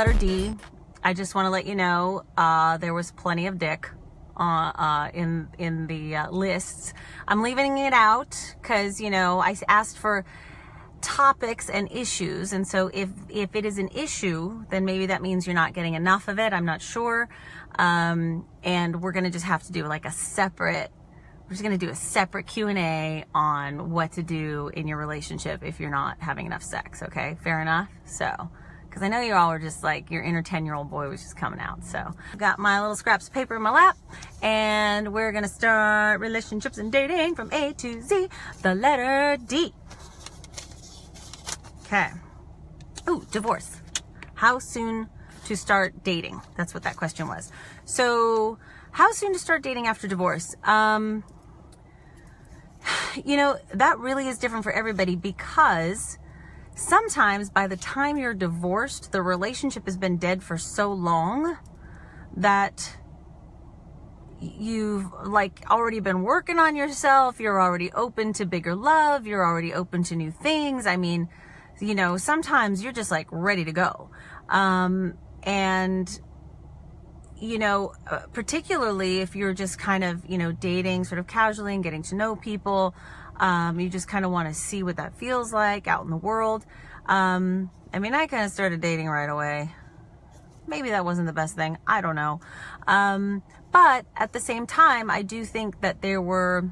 letter D, I just want to let you know there was plenty of dick in the lists. I'm leaving it out because, you know, I asked for topics and issues, and so if it is an issue, then maybe that means you're not getting enough of it. I'm not sure. And we're gonna just have to do like a separate, we're just gonna do a separate Q&A on what to do in your relationship if you're not having enough sex. Okay, fair enough. So, because I know you all are just like, your inner 10-year-old boy was just coming out. So I've got my little scraps of paper in my lap, and we're gonna start relationships and dating from A to Z, the letter D. Okay. Ooh, divorce. How soon to start dating? That's what that question was. So, how soon to start dating after divorce? You know, that really is different for everybody, because sometimes by the time you're divorced, the relationship has been dead for so long that you've like already been working on yourself. You're already open to bigger love. You're already open to new things. I mean, you know, sometimes you're just like ready to go. And, you know, particularly if you're just kind of, you know, dating sort of casually and getting to know people, you just kind of want to see what that feels like out in the world. I mean, I kind of started dating right away. Maybe that wasn't the best thing. I don't know. But at the same time, I do think that there were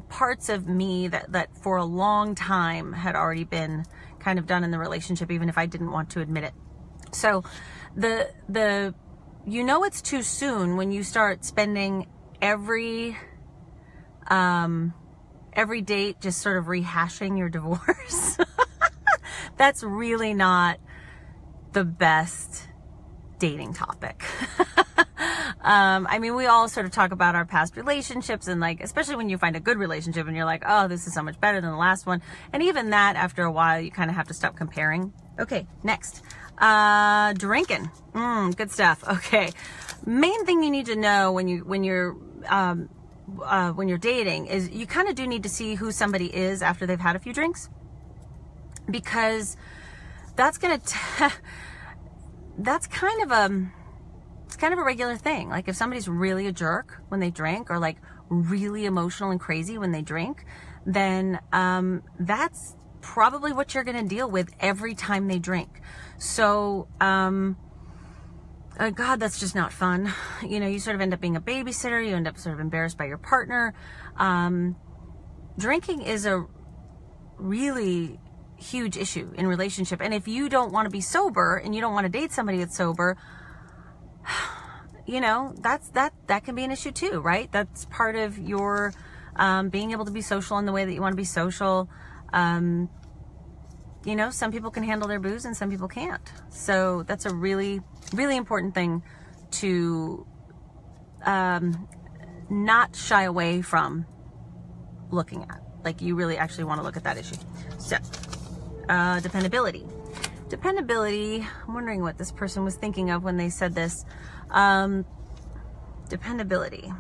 parts of me that for a long time had already been kind of done in the relationship, even if I didn't want to admit it. So you know, it's too soon when you start spending every date just sort of rehashing your divorce. That's really not the best dating topic. I mean, we all sort of talk about our past relationships, and like, especially when you find a good relationship and you're like, oh, this is so much better than the last one. And even that, after a while, you kind of have to stop comparing. Okay, next. Drinkin. Good stuff. Okay. Main thing you need to know when you're dating is you kind of do need to see who somebody is after they've had a few drinks, because that's that's kind of a regular thing. Like if somebody's really a jerk when they drink, or like really emotional and crazy when they drink, then that's probably what you're going to deal with every time they drink. So, God, that's just not fun. You know, you sort of end up being a babysitter. You end up sort of embarrassed by your partner. Drinking is a really huge issue in relationship. And if you don't want to be sober and you don't want to date somebody that's sober, you know, that can be an issue too, right? That's part of your being able to be social in the way that you want to be social. You know, some people can handle their booze and some people can't. So that's a really, really important thing to not shy away from looking at. Like, you really actually want to look at that issue. So, dependability. Dependability, I'm wondering what this person was thinking of when they said this. Dependability.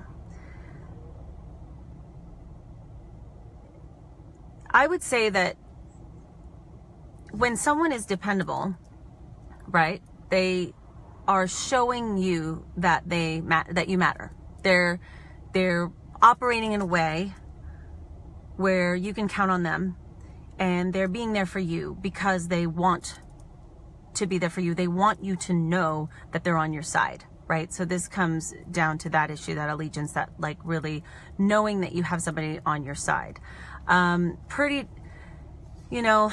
I would say that when someone is dependable, right, they are showing you that that you matter. They're operating in a way where you can count on them, and they're being there for you because they want to be there for you. They want you to know that they're on your side, right? So this comes down to that issue, that allegiance, that like really knowing that you have somebody on your side. Pretty, you know,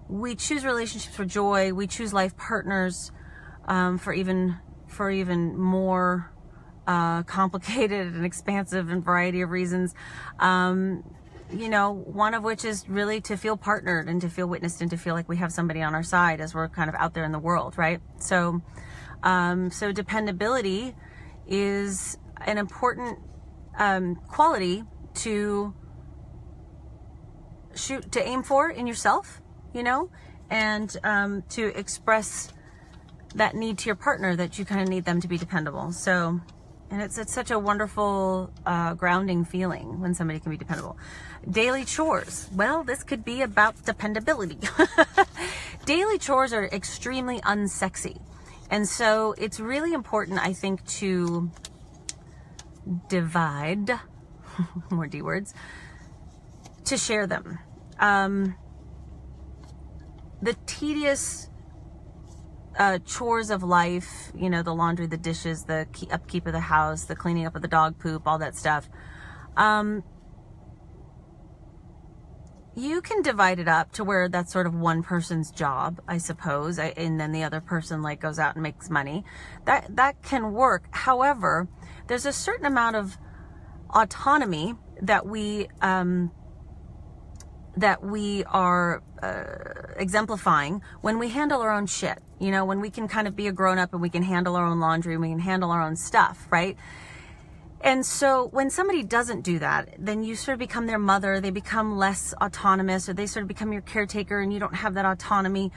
we choose relationships for joy. We choose life partners for even more complicated and expansive and variety of reasons. You know, one of which is really to feel partnered and to feel witnessed and to feel like we have somebody on our side as we're kind of out there in the world, right? So, so dependability is an important quality to aim for in yourself, you know, and to express that need to your partner, that you kind of need them to be dependable. So, and it's such a wonderful grounding feeling when somebody can be dependable. Daily chores. Well, this could be about dependability. daily chores are extremely unsexy. And so it's really important, I think, to divide, more D words, to share them. The tedious chores of life, you know, the laundry, the dishes, the upkeep of the house, the cleaning up of the dog poop, all that stuff. You can divide it up to where that's sort of one person's job, I suppose, and then the other person like goes out and makes money. That can work. However, there's a certain amount of autonomy that we are exemplifying when we handle our own shit. You know, when we can kind of be a grown-up and we can handle our own laundry and we can handle our own stuff, right? And so when somebody doesn't do that, then you sort of become their mother, they become less autonomous, or they sort of become your caretaker and you don't have that autonomy,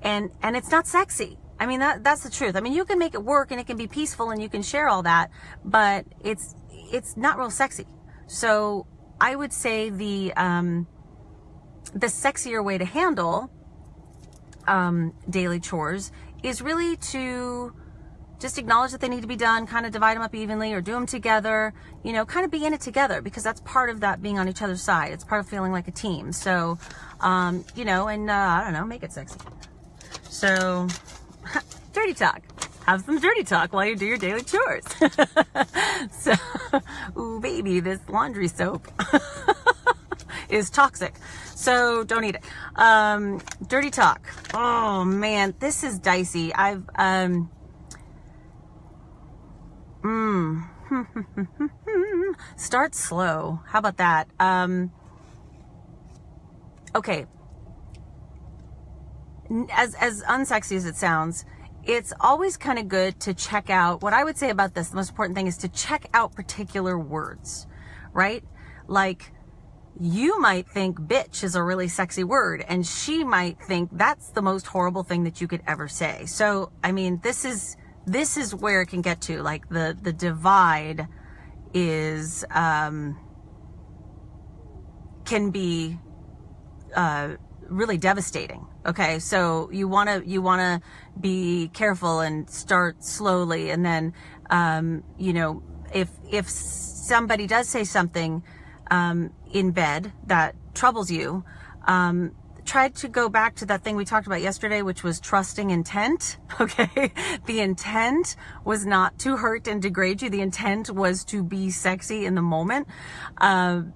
and it's not sexy. I mean, that's the truth. I mean, you can make it work and it can be peaceful and you can share all that, but it's not real sexy. So I would say the sexier way to handle daily chores is really to just acknowledge that they need to be done, kind of divide them up evenly or do them together, you know, kind of be in it together, because that's part of that being on each other's side. It's part of feeling like a team. So, you know, and I don't know, make it sexy. So, dirty talk. Have some dirty talk while you do your daily chores. So, ooh, baby, this laundry soap is toxic. So don't eat it. Dirty talk. Oh man, this is dicey. Start slow. How about that? Okay. As unsexy as it sounds, it's always kind of good to check out. What I would say about this, the most important thing is to check out particular words, right? Like, you might think bitch is a really sexy word, and she might think that's the most horrible thing that you could ever say. So, I mean, this is where it can get to. Like, the divide is, can be, really devastating. Okay. So you want to be careful and start slowly. And then, you know, if somebody does say something, in bed that troubles you, try to go back to that thing we talked about yesterday, which was trusting intent. Okay. The intent was not to hurt and degrade you. The intent was to be sexy in the moment.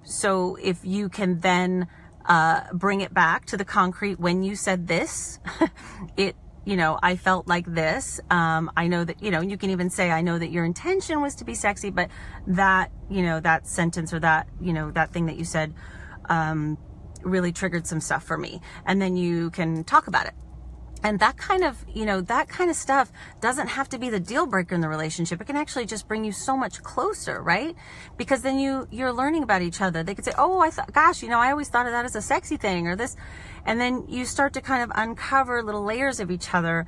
So if you can then, bring it back to the concrete when you said this, you know, I felt like this. I know that, you know, you can even say, I know that your intention was to be sexy, but that, you know, that sentence or that, you know, that thing that you said, really triggered some stuff for me. And then you can talk about it. And that kind of, you know, that kind of stuff doesn't have to be the deal breaker in the relationship. It can actually just bring you so much closer, right? Because then you're learning about each other. They could say, oh, gosh, you know, I always thought of that as a sexy thing, or this. And then you start to kind of uncover little layers of each other,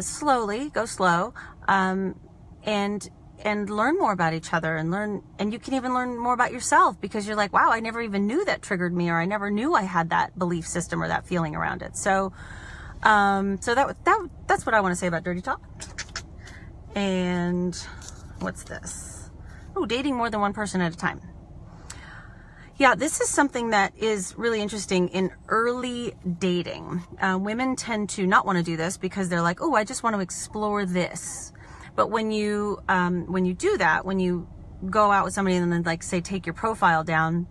slowly, go slow, and learn more about each other, and you can even learn more about yourself, because you're like, wow, I never even knew that triggered me, or I never knew I had that belief system or that feeling around it. So, that's what I want to say about dirty talk. And what's this? Oh, dating more than one person at a time. Yeah, this is something that is really interesting in early dating. Women tend to not want to do this because they're like, oh, I just want to explore this. But when you do that, when you go out with somebody and then, like, say, take your profile down,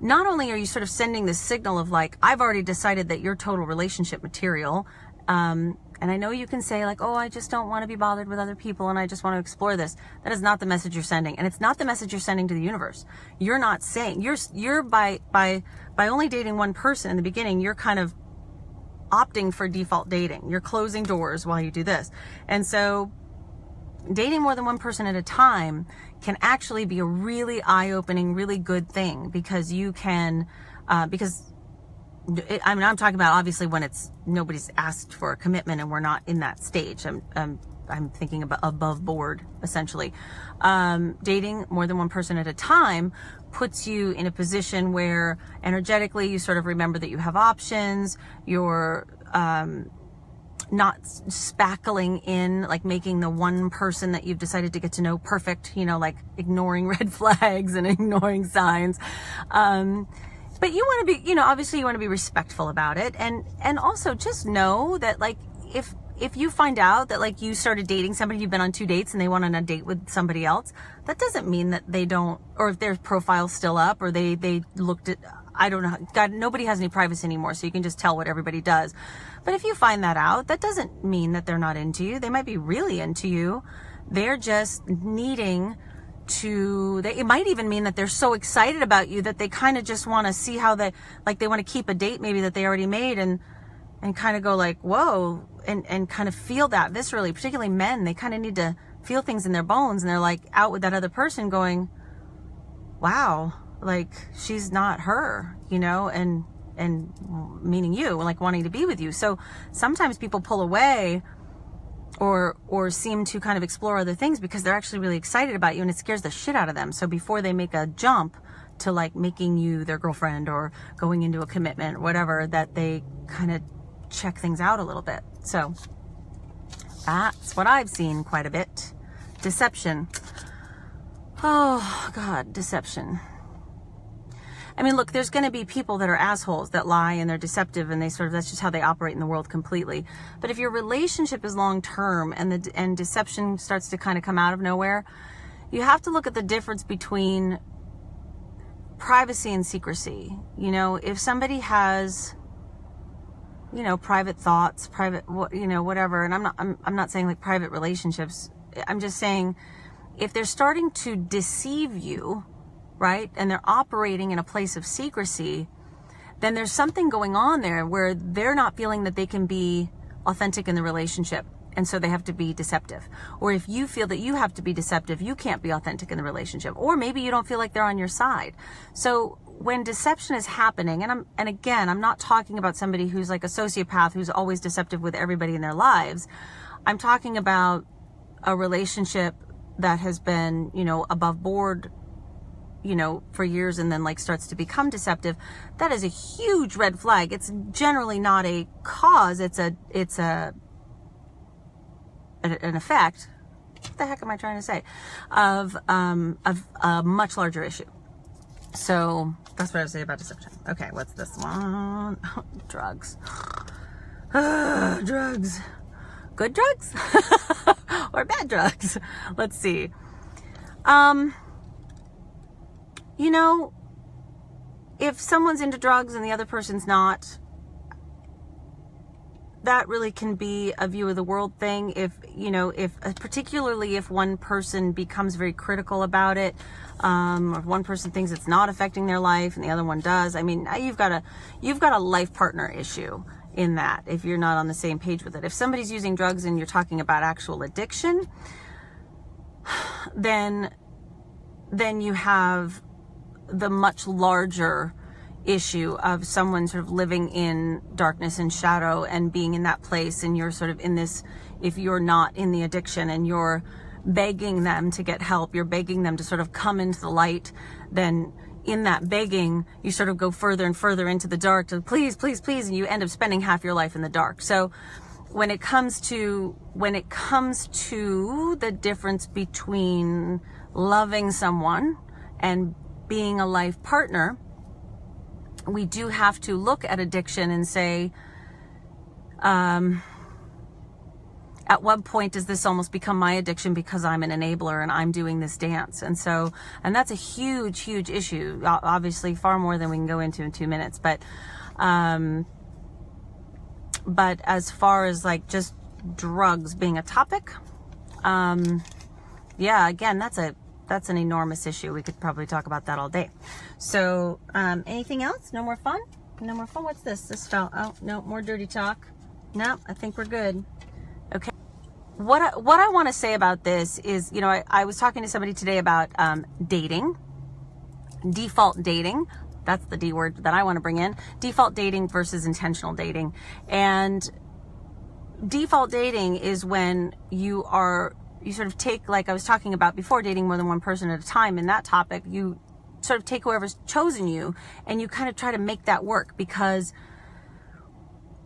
not only are you sort of sending this signal of like, I've already decided that you're total relationship material. And I know you can say like, oh, I just don't want to be bothered with other people and I just want to explore this. That is not the message you're sending. And it's not the message you're sending to the universe. You're not saying, you're by only dating one person in the beginning, you're kind of opting for default dating. You're closing doors while you do this. And so dating more than one person at a time can actually be a really eye-opening, really good thing, because you can, I'm talking about obviously when nobody's asked for a commitment and we're not in that stage. I'm I'm thinking about above board, essentially. Dating more than one person at a time puts you in a position where energetically you sort of remember that you have options. You're not spackling in, like making the one person that you've decided to get to know perfect, you know, like ignoring red flags and ignoring signs. But you want to be, you know, obviously you want to be respectful about it. And also just know that, like, if you find out that, like, you started dating somebody, you've been on 2 dates and they went on a date with somebody else, that doesn't mean that they don't, or if their profile's still up, or they looked at, I don't know, God, nobody has any privacy anymore, so you can just tell what everybody does. But if you find that out, that doesn't mean that they're not into you. They might be really into you. They're just needing to, it might even mean that they're so excited about you that they kind of just want to see how they want to keep a date maybe that they already made and kind of go like, whoa, and kind of feel that viscerally. Particularly men, they kind of need to feel things in their bones, and they're like out with that other person going, wow, like she's not her, you know, and meaning you, like wanting to be with you. So sometimes people pull away or seem to kind of explore other things because they're actually really excited about you, and it scares the shit out of them. So before they make a jump to like making you their girlfriend or going into a commitment or whatever, that they kind of check things out a little bit. So that's what I've seen quite a bit. Deception. Oh God, deception. I mean, look, there's going to be people that are assholes that lie and they're deceptive, and that's just how they operate in the world completely. But if your relationship is long term and deception starts to kind of come out of nowhere, you have to look at the difference between privacy and secrecy. You know, if somebody has, you know, private thoughts, you know, whatever, and I'm not saying like private relationships. I'm just saying if they're starting to deceive you, right, and they're operating in a place of secrecy, then there's something going on there where they're not feeling that they can be authentic in the relationship, and so they have to be deceptive. Or if you feel that you have to be deceptive, you can't be authentic in the relationship. Or maybe you don't feel like they're on your side. So when deception is happening, and again, I'm not talking about somebody who's like a sociopath who's always deceptive with everybody in their lives. I'm talking about a relationship that has been, you know, above board, you know, for years, and then like starts to become deceptive. That is a huge red flag. It's generally not a cause. It's an effect. What the heck am I trying to say? Of a much larger issue. So that's what I would say about deception. Okay, what's this one? Drugs. Drugs. Good drugs or bad drugs? Let's see. You know, if someone's into drugs and the other person's not, that really can be a view of the world thing. If, you know, particularly if one person becomes very critical about it, or if one person thinks it's not affecting their life and the other one does, I mean, you've got a life partner issue in that if you're not on the same page with it. If somebody's using drugs and you're talking about actual addiction, then you have the much larger issue of someone sort of living in darkness and shadow and being in that place, and you're sort of in this, if you're not in the addiction and you're begging them to get help, you're begging them to sort of come into the light, then in that begging, you sort of go further and further into the dark to please, please, please, and you end up spending half your life in the dark. So when it comes to the difference between loving someone and being a life partner, we do have to look at addiction and say, at what point does this almost become my addiction because I'm an enabler and I'm doing this dance? And that's a huge, huge issue, obviously far more than we can go into in 2 minutes. But as far as like just drugs being a topic, yeah, again, that's an enormous issue. We could probably talk about that all day. So, anything else? No more fun? No more fun? What's this? This fell. Oh, no, more dirty talk. No, I think we're good. Okay. What I want to say about this is, you know, I was talking to somebody today about dating, default dating. That's the D word that I want to bring in. Default dating versus intentional dating. And default dating is when you sort of take, like I was talking about before, dating more than one person at a time. In that topic, you sort of take whoever's chosen you and you kind of try to make that work, because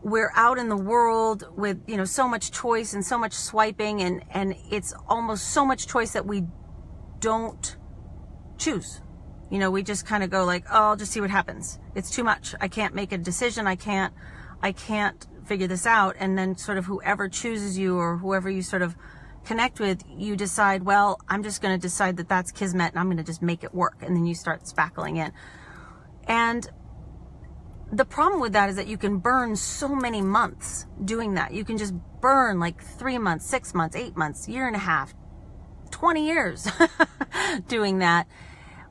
we're out in the world with, you know, so much choice and so much swiping, and it's almost so much choice that we don't choose. You know, we just kind of go like, oh, I'll just see what happens. It's too much. I can't make a decision. I can't figure this out. And then sort of whoever chooses you, or whoever you sort of connect with, you decide, well, I'm just going to decide that that's kismet and I'm going to just make it work. And then you start spackling in. And the problem with that is that you can burn so many months doing that. You can just burn like 3 months, 6 months, 8 months, year and a half, 20 years doing that.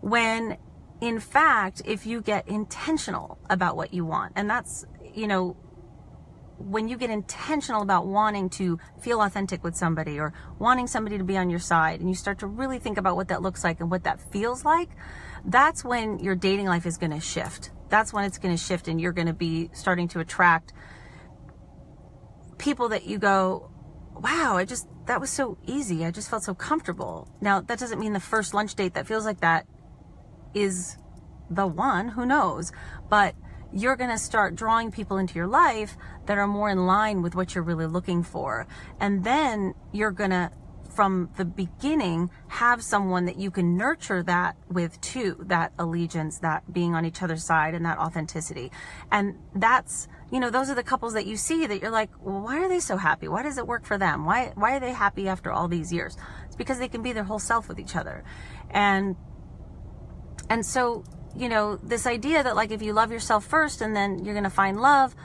When in fact, if you get intentional about what you want, and that's, you know, when you get intentional about wanting to feel authentic with somebody, or wanting somebody to be on your side, and you start to really think about what that looks like and what that feels like, that's when your dating life is going to shift. That's when it's going to shift, and you're going to be starting to attract people that you go, wow, that was so easy. I just felt so comfortable. Now, that doesn't mean the first lunch date that feels like that is the one, who knows? But you're going to start drawing people into your life that are more in line with what you're really looking for. And then you're going to, from the beginning, have someone that you can nurture that with too, that allegiance, that being on each other's side, and that authenticity. And that's, you know, those are the couples that you see that you're like, well, why are they so happy? Why does it work for them? Why are they happy after all these years? It's because they can be their whole self with each other. And so, you know, this idea that like if you love yourself first and then you're going to find love,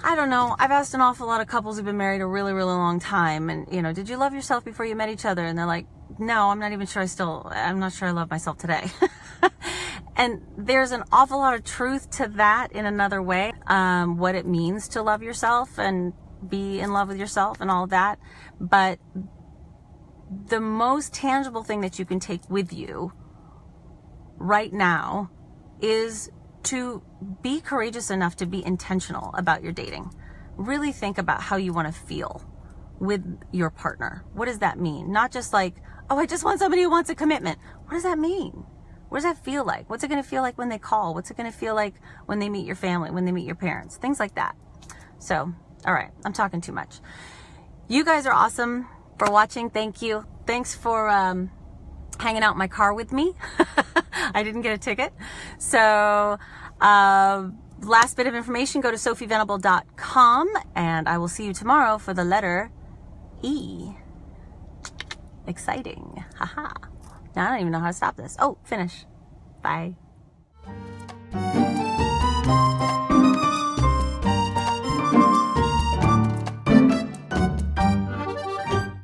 I don't know. I've asked an awful lot of couples who've been married a really, really long time, and, you know, did you love yourself before you met each other? And they're like, no, I'm not even sure I'm not sure I love myself today. And there's an awful lot of truth to that in another way, what it means to love yourself and be in love with yourself and all of that. But the most tangible thing that you can take with you right now is to be courageous enough to be intentional about your dating. Really think about how you want to feel with your partner. What does that mean? Not just like, oh, I just want somebody who wants a commitment. What does that mean? What does that feel like? What's it going to feel like when they call? What's it going to feel like when they meet your family, when they meet your parents? Things like that. So, all right, I'm talking too much. You guys are awesome for watching. Thank you. Thanks for hanging out in my car with me. I didn't get a ticket. So, last bit of information, go to sophievenable.com, and I will see you tomorrow for the letter E. Exciting. Haha. Now I don't even know how to stop this. Oh, finish. Bye.